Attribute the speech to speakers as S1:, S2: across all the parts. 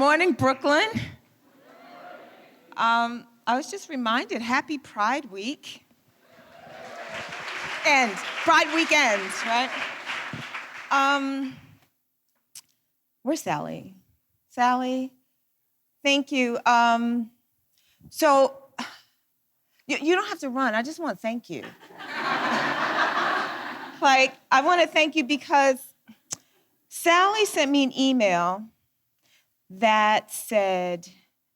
S1: morning, Brooklyn. I was just reminded, happy Pride Week. Pride weekend, right? Where's Sally? Sally, thank you. So, you don't have to run. I just want to thank you. I want to thank you because Sally sent me an email that said,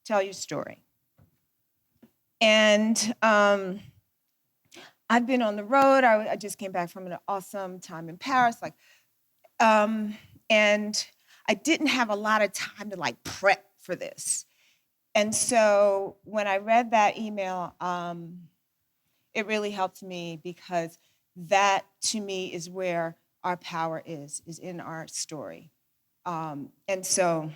S1: tell your story. And I've been on the road. I just came back from an awesome time in Paris. And I didn't have a lot of time to prep for this. And so when I read that email, it really helped me because that to me is where our power is in our story. And so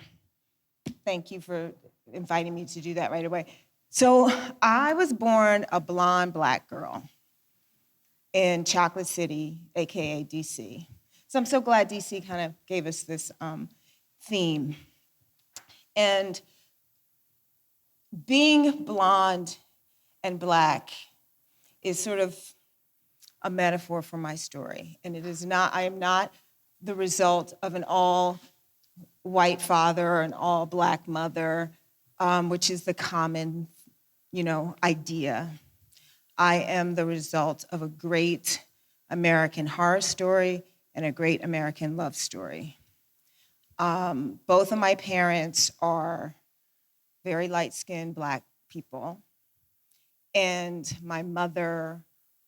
S1: thank you for inviting me to do that right away. So I was born a blonde Black girl in Chocolate City, AKA DC. So I'm so glad DC kind of gave us this theme. And being blonde and Black is sort of a metaphor for my story. And I am not the result of an all-white father or an all-Black mother, which is the common, idea. I am the result of a great American horror story and a great American love story. Both of my parents are very light-skinned Black people. And my mother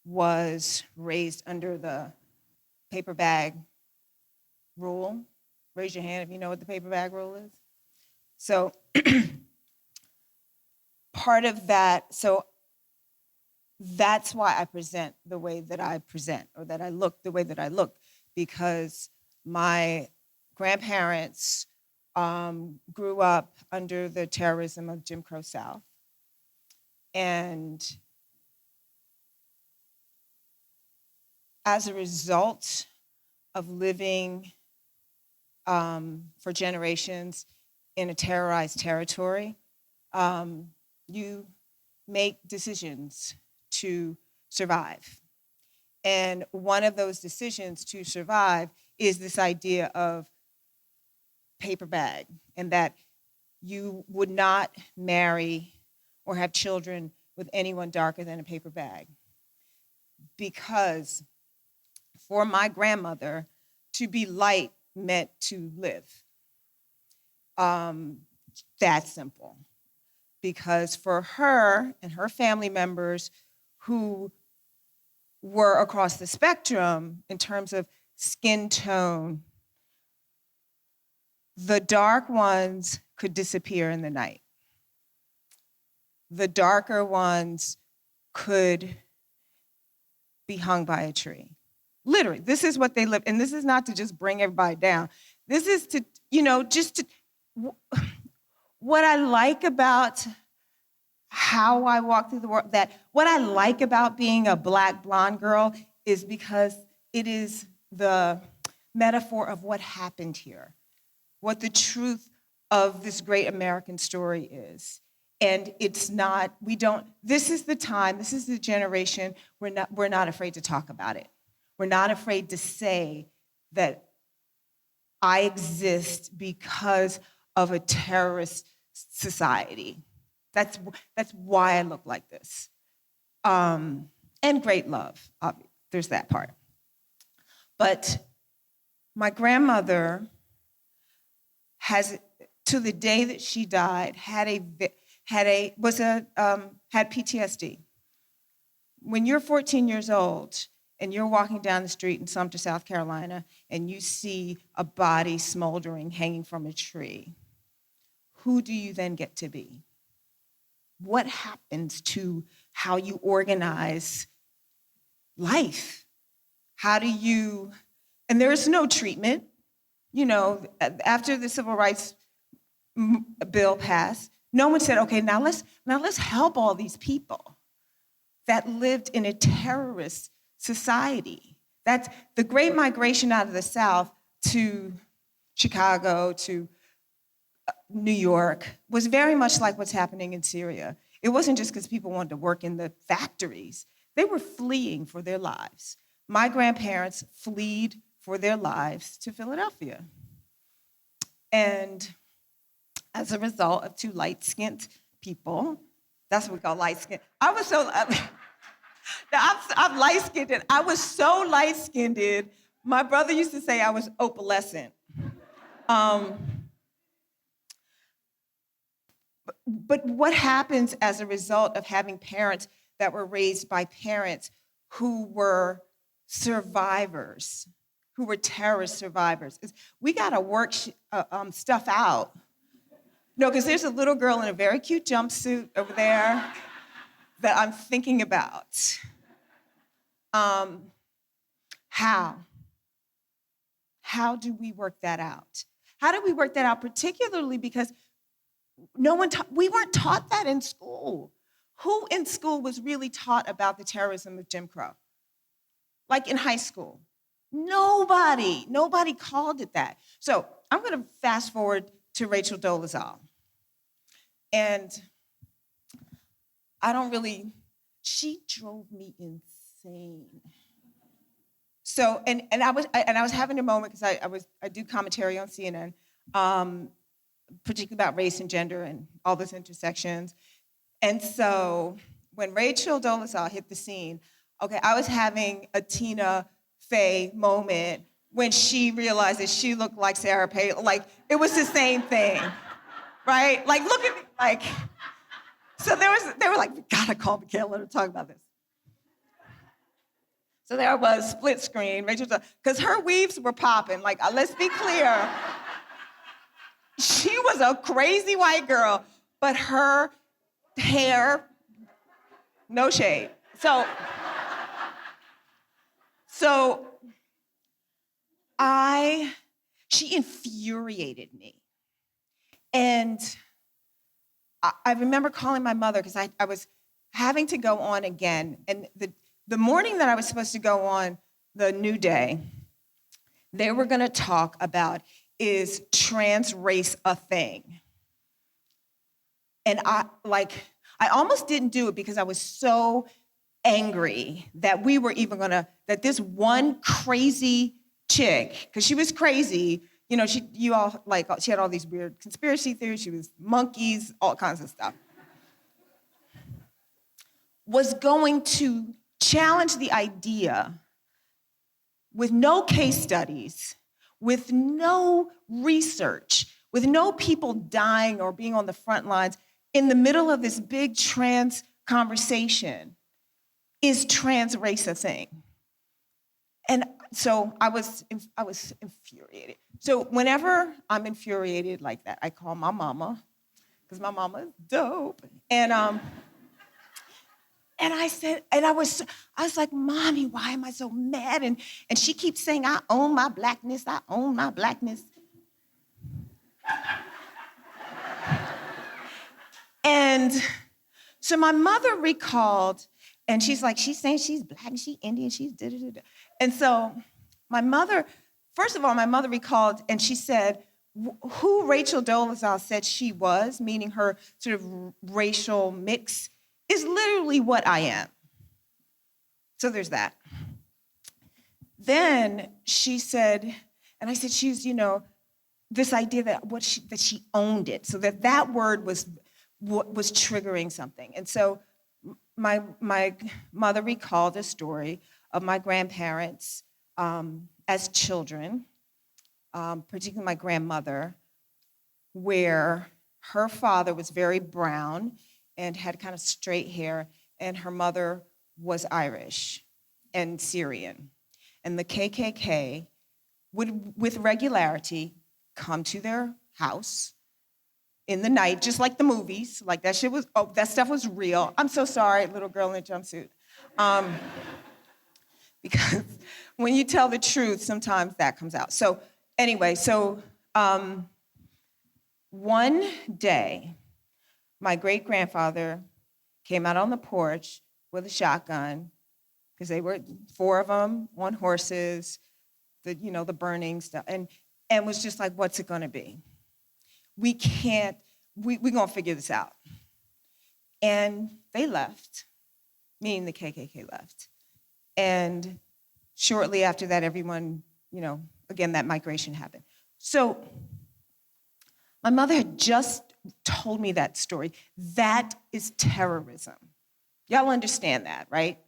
S1: was raised under the paper bag rule. Raise your hand if you know what the paper bag rule is. So part of that, so that's why I present the way that I present, or that I look the way that I look, because my grandparents grew up under the terrorism of Jim Crow South. And as a result of living for generations in a terrorized territory, you make decisions to survive. And one of those decisions to survive is this idea of paper bag, and that you would not marry or have children with anyone darker than a paper bag. Because for my grandmother, to be light meant to live. That's simple. Because for her and her family members who were across the spectrum in terms of skin tone, the dark ones could disappear in the night. The darker ones could be hung by a tree. Literally, this is what they lived. And this is not to just bring everybody down. This is to, what I like about how I walk through the world, that what I like about being a Black blonde girl is because it is the metaphor of what happened here, what the truth of this great American story is. And it's not, this is the time, this is the generation, we're not afraid to talk about it. We're not afraid to say that I exist because of a terrorist society. That's why I look like this. And great love, there's that part. But my grandmother has, to the day that she died, had PTSD. When you're 14 years old and you're walking down the street in Sumter, South Carolina, and you see a body smoldering, hanging from a tree, who do you then get to be? What happens to how you organize life? How do you, and there's no treatment. After the Civil Rights Bill passed, no one said, okay, now let's help all these people that lived in a terrorist society. That's the Great Migration out of the South to Chicago, to New York was very much like what's happening in Syria. It wasn't just because people wanted to work in the factories. They were fleeing for their lives. My grandparents fled for their lives to Philadelphia. And as a result of two light-skinned people, that's what we call light-skinned. I was so, I'm light-skinned, and I was so light-skinned, my brother used to say I was opalescent. But what happens as a result of having parents that were raised by parents who were survivors, who were terrorist survivors, is we gotta work stuff out. No, because there's a little girl in a very cute jumpsuit over there that I'm thinking about. How? How do we work that out? How do we work that out, particularly because we weren't taught that in school. Who in school was really taught about the terrorism of Jim Crow? Like in high school? Nobody called it that. So I'm gonna fast forward to Rachel Dolezal. And she drove me insane. So, and I was having a moment because I do commentary on CNN, particularly about race and gender and all those intersections. And so when Rachel Dolezal hit the scene, okay, I was having a Tina Fey moment when she realized that she looked like Sarah Palin. Like, it was the same thing, right? Like, look at me, like, so they were like, we gotta call Michaela to talk about this. So there was split screen, Rachel, because her weaves were popping. Like, let's be clear. She was a crazy white girl, but her hair, no shade. So she infuriated me. And I remember calling my mother because I was having to go on again. And the morning that I was supposed to go on the New Day, they were gonna talk about, is trans race a thing? And I almost didn't do it because I was so angry that we were even that this one crazy chick, because she was crazy, she had all these weird conspiracy theories, she was monkeys, all kinds of stuff, was going to challenge the idea with no case studies, with no research, with no people dying or being on the front lines, in the middle of this big trans conversation, is trans race a thing? And so I was infuriated. So whenever I'm infuriated like that, I call my mama, because my mama is dope. And I was like, Mommy, why am I so mad? And she keeps saying, I own my blackness, I own my blackness. And so my mother recalled, and she's like, she's saying she's black and she's Indian, she's da-da-da-da. And so first of all, my mother recalled, and she said, who Rachel Dolezal said she was, meaning her sort of racial mix, is literally what I am. So there's that. Then she said, and I said, she's, this idea that she owned it, so that word was what was triggering something. And so my mother recalled a story of my grandparents as children, particularly my grandmother, where her father was very brown and had kind of straight hair, and her mother was Irish and Syrian. And the KKK would, with regularity, come to their house in the night, just like the movies. Like that stuff was real. I'm so sorry, little girl in a jumpsuit. Because when you tell the truth, sometimes that comes out. So anyway, one day, my great-grandfather came out on the porch with a shotgun, because they were 4 of them on horses, the burning stuff, and was just like, what's it gonna be? we can't, we're going to figure this out. And they left, meaning the KKK left. And shortly after that, everyone, again, that migration happened. So my mother had just told me that story. That is terrorism. Y'all understand that, right?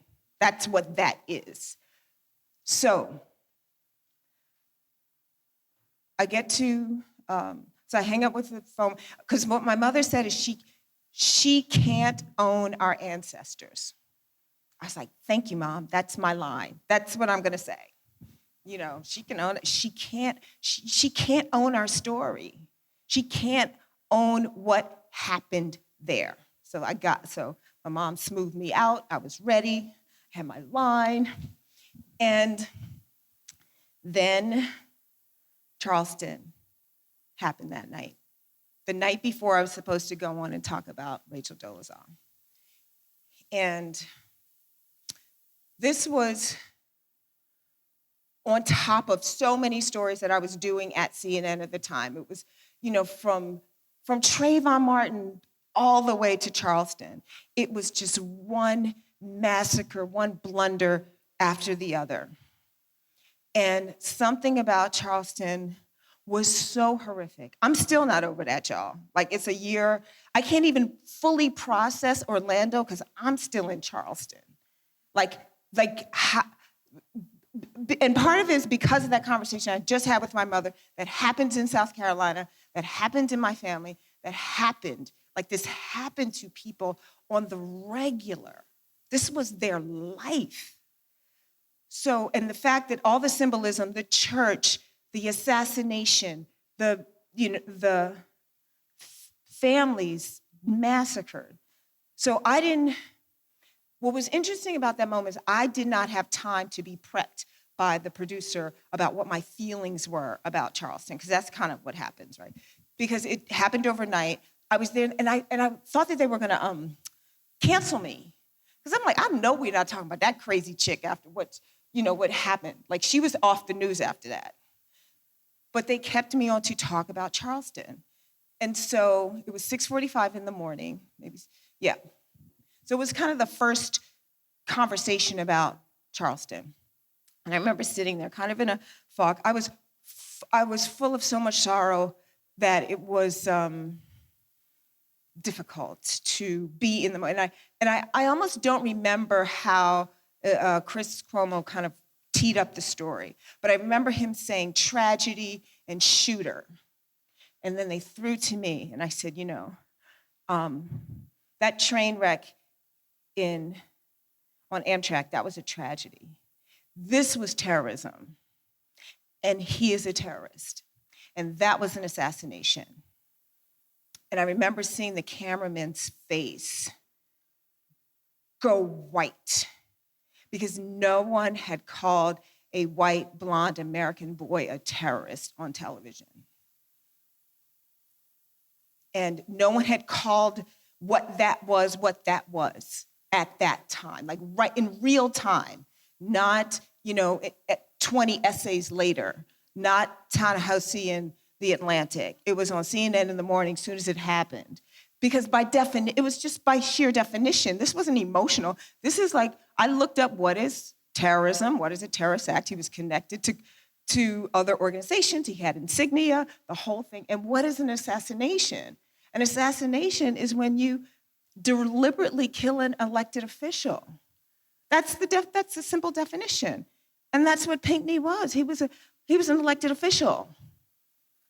S1: That's what that is. So I get to, so I hang up with the phone, because what my mother said is she can't own our ancestors. I was like, thank you, Mom. That's my line. That's what I'm going to say. She can own it. She can't own our story. She can't own what happened there. So my mom smoothed me out. I was ready, had my line. And then Charleston happened that night. The night before I was supposed to go on and talk about Rachel Dolezal. And this was on top of so many stories that I was doing at CNN at the time. It was, from Trayvon Martin all the way to Charleston. It was just one massacre, one blunder after the other. And something about Charleston was so horrific. I'm still not over that, y'all. Like, it's a year. I can't even fully process Orlando because I'm still in Charleston. And part of it is because of that conversation I just had with my mother that happened in South Carolina, that happened in my family, that happened. Like, this happened to people on the regular. This was their life. So, and the fact that all the symbolism, the church, the assassination, the families massacred. So what was interesting about that moment is I did not have time to be prepped by the producer about what my feelings were about Charleston, because that's kind of what happens, right? Because it happened overnight. I was there, and I thought that they were gonna cancel me. Because I'm like, I know we're not talking about that crazy chick after what happened. Like, she was off the news after that. But they kept me on to talk about Charleston. And so it was 6:45 in the morning, maybe, yeah. So it was kind of the first conversation about Charleston. And I remember sitting there kind of in a fog. I was full of so much sorrow that it was difficult to be in the moment. And I almost don't remember how Chris Cuomo kind of teed up the story. But I remember him saying tragedy and shooter. And then they threw to me, and I said, that train wreck on Amtrak, that was a tragedy. This was terrorism, and he is a terrorist. And that was an assassination. And I remember seeing the cameraman's face go white because no one had called a white, blonde American boy a terrorist on television. And no one had called what that was at that time, like right in real time, not, 20 essays later, not Ta-Nehisi in The Atlantic. It was on CNN in the morning as soon as it happened. Because it was just by sheer definition. This wasn't emotional. This is like, I looked up what is terrorism, what is a terrorist act. He was connected to other organizations. He had insignia, the whole thing. And what is an assassination? An assassination is when you deliberately kill an elected official. That's the simple definition. And that's what Pinckney was. He was an elected official.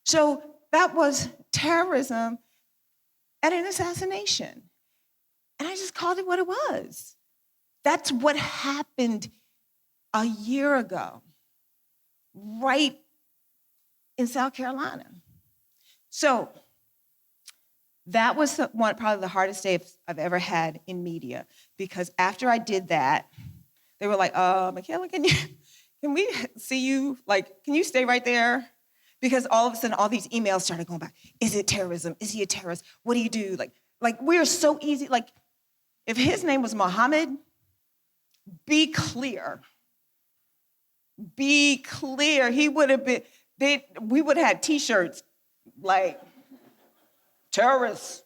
S1: So that was terrorism and an assassination. And I just called it what it was. That's what happened a year ago, right in South Carolina. So that was probably the hardest day I've ever had in media, because after I did that, they were like, Michaela, can we see you? Like, can you stay right there? Because all of a sudden, all these emails started going back. Is it terrorism? Is he a terrorist? What do you do? Like we're so easy. Like, if his name was Mohammed, be clear. Be clear. He would have been, we would have had T-shirts, like, terrorists.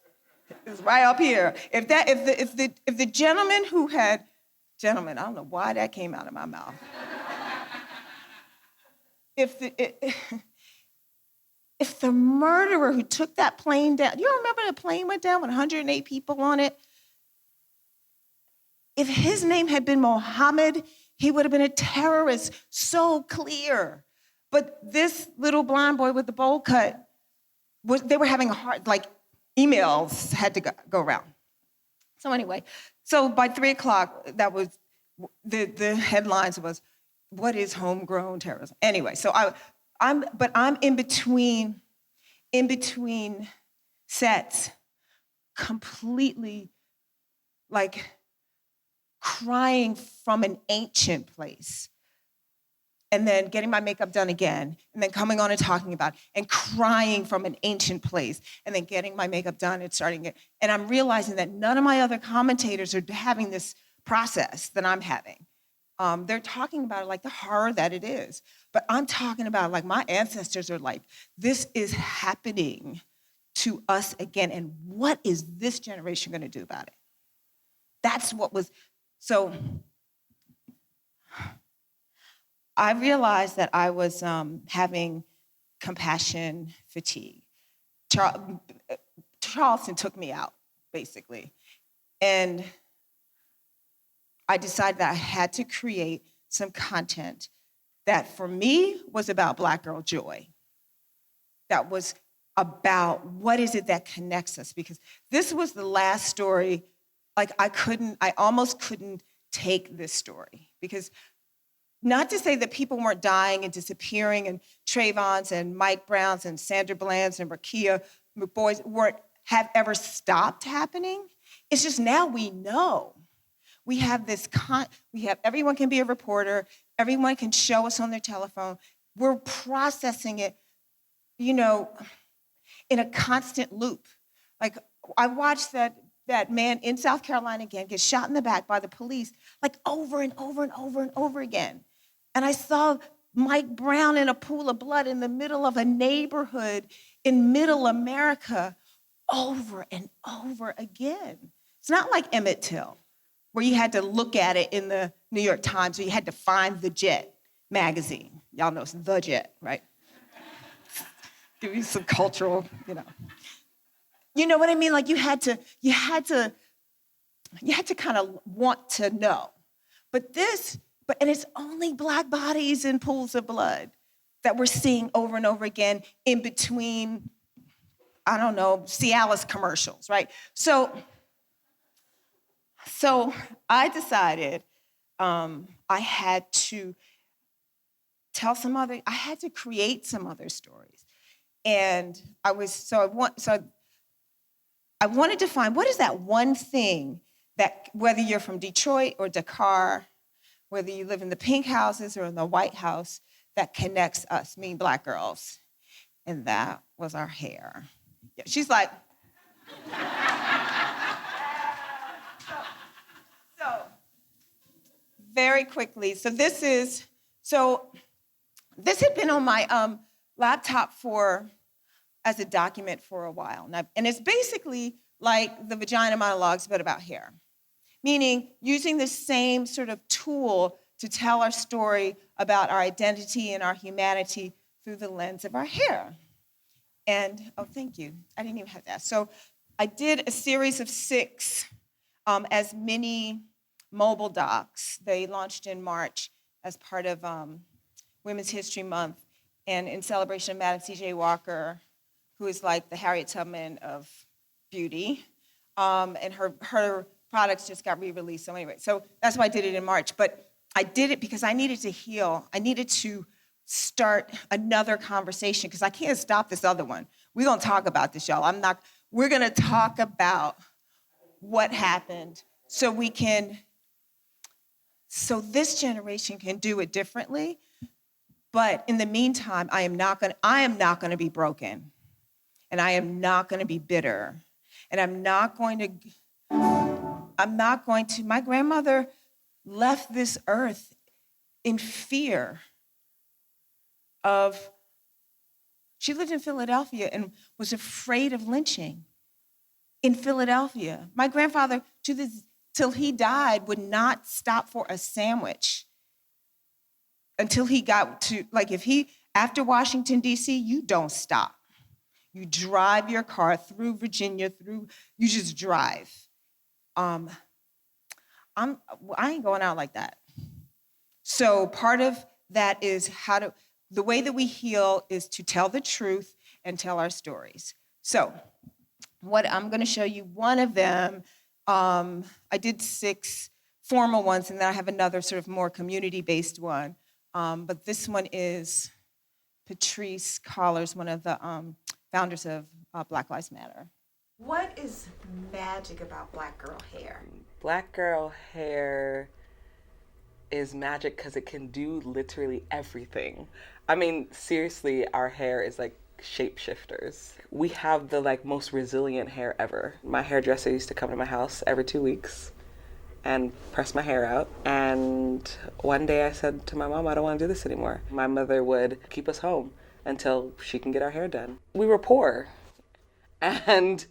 S1: It's right up here. If the gentleman who had, gentlemen, I don't know why that came out of my mouth. If the murderer who took that plane down, you remember the plane went down with 108 people on it? If his name had been Mohammed, he would have been a terrorist, so clear. But this little blonde boy with the bowl cut, they were having a hard, like emails had to go around. So anyway, so by 3:00, that was, the headlines was, what is homegrown terrorism? Anyway, so I'm in between sets, completely like crying from an ancient place, and then getting my makeup done again, and then coming on and talking about it, and crying from an ancient place, and then getting my makeup done and starting it. And I'm realizing that none of my other commentators are having this process that I'm having. They're talking about it like the horror that it is. But I'm talking about, like, my ancestors are like, this is happening to us again, and what is this generation gonna do about it? That's what was, so I realized that I was having compassion fatigue. Charleston took me out, basically. And I decided that I had to create some content that for me was about Black girl joy. That was about what is it that connects us? Because this was the last story, like I almost couldn't take this story. Because not to say that people weren't dying and disappearing, and Trayvons and Mike Browns and Sandra Bland's and Rakia McBoys have ever stopped happening. It's just now we know. We have everyone can be a reporter, everyone can show us on their telephone. We're processing it, in a constant loop. Like, I watched that man in South Carolina again get shot in the back by the police, like over and over and over and over again. And I saw Mike Brown in a pool of blood in the middle of a neighborhood in middle America over and over again. It's not like Emmett Till, where you had to look at it in the New York Times, or you had to find the Jet magazine. Y'all know it's the Jet, right? Give you some cultural, You know what I mean? Like you had to kind of want to know. And it's only Black bodies in pools of blood that we're seeing over and over again in between, I don't know, Cialis commercials, right? So I decided I had to I had to create some other stories. And I wanted to find, what is that one thing that, whether you're from Detroit or Dakar, whether you live in the pink houses or in the white house, that connects us, me Black girls. And that was our hair. Yeah, she's like, so very quickly, this had been on my laptop as a document for a while. And it's basically like the Vagina Monologues, but about hair. Meaning using the same sort of tool to tell our story about our identity and our humanity through the lens of our hair. And, oh, thank you. I didn't even have that. So I did a series of 6 as mini mobile docs. They launched in March as part of Women's History Month, and in celebration of Madam C.J. Walker, who is like the Harriet Tubman of beauty, and her products just got re-released. So anyway, so that's why I did it in March. But I did it because I needed to heal. I needed to start another conversation because I can't stop this other one. We're gonna talk about this, y'all. We're gonna talk about what happened so this generation can do it differently. But in the meantime, I am not gonna be broken. And I am not gonna be bitter. And I'm not going to, my grandmother left this earth in fear she lived in Philadelphia and was afraid of lynching. in Philadelphia. My grandfather, till he died, would not stop for a sandwich until he got to, like, after Washington, D.C., you don't stop. You drive your car through Virginia, you just drive. I ain't going out like that. So part of that is the way that we heal is to tell the truth and tell our stories. So what I'm going to show you, one of them, I did 6 formal ones, and then I have another sort of more community-based one. But this one is Patrice Collars, one of the founders of Black Lives Matter. What is magic about Black girl hair?
S2: Black girl hair is magic because it can do literally everything. I mean, seriously, our hair is like shapeshifters. We have the most resilient hair ever. My hairdresser used to come to my house every 2 weeks and press my hair out. And one day I said to my mom, I don't want to do this anymore. My mother would keep us home until she can get our hair done. We were poor. And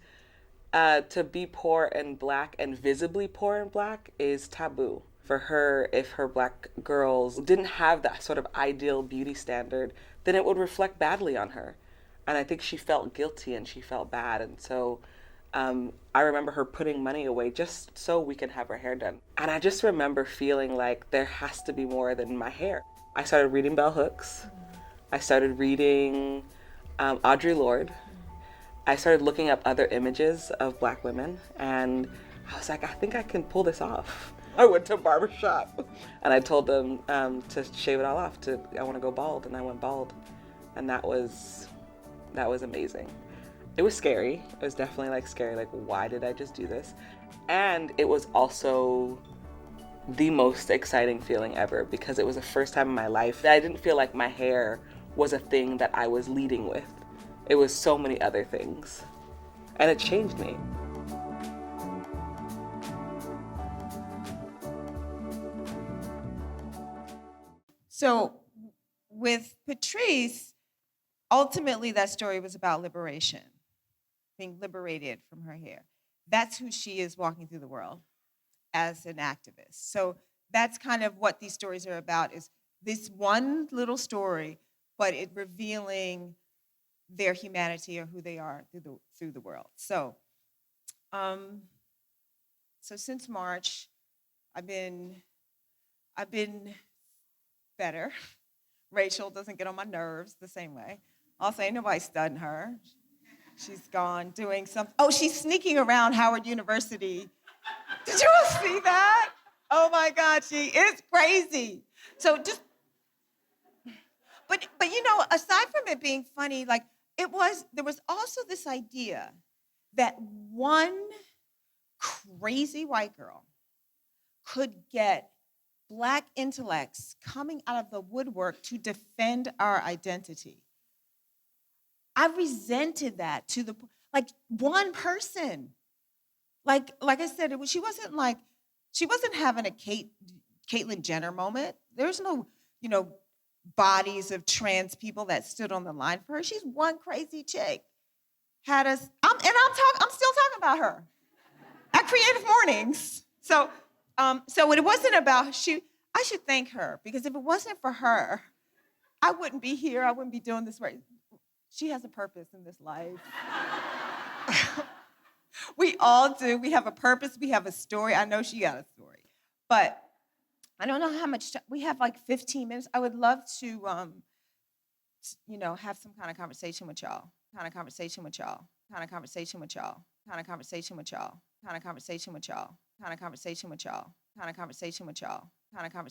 S2: to be poor and Black and visibly poor and Black is taboo. For her, if her Black girls didn't have that sort of ideal beauty standard, then it would reflect badly on her. And I think she felt guilty and she felt bad. And so I remember her putting money away just so we can have her hair done. And I just remember feeling like there has to be more than my hair. I started reading bell hooks. I started reading Audre Lorde. I started looking up other images of Black women, and I was like, I think I can pull this off. I went to a barbershop and I told them to shave it all off. I want to go bald, and I went bald, and that was amazing. It was scary. It was definitely scary. Why did I just do this? And it was also the most exciting feeling ever because it was the first time in my life that I didn't feel like my hair was a thing that I was leading with. It was so many other things, and it changed me.
S1: So with Patrice, ultimately that story was about liberation, being liberated from her hair. That's who she is walking through the world as an activist. So that's kind of what these stories are about, is this one little story, but it revealing their humanity or who they are through the world. So since March, I've been better. Rachel doesn't get on my nerves the same way. Also, ain't nobody studying her. She's gone doing something. Oh, she's sneaking around Howard University. Did you all see that? Oh my God, she is crazy. So but aside from it being funny, there was also this idea that one crazy white girl could get Black intellects coming out of the woodwork to defend our identity. I resented that to the one person. Like I said, she wasn't having a Caitlyn Jenner moment. There's no, bodies of trans people that stood on the line for her. She's one crazy chick. I'm still talking about her at Creative Mornings. So it wasn't about I should thank her, because if it wasn't for her, I wouldn't be here. I wouldn't be doing this right. She has a purpose in this life. We all do. We have a purpose. We have a story. I know she got a story. But I don't know how much time. We have 15 minutes. I would love to, have some kind of conversation with y'all. Kind of conversation with y'all. Kind of conversation with y'all. Kind of conversation with y'all. Kind of conversation with y'all. Kind of conversation with y'all. Kind of conversation with y'all. Kind of conversation.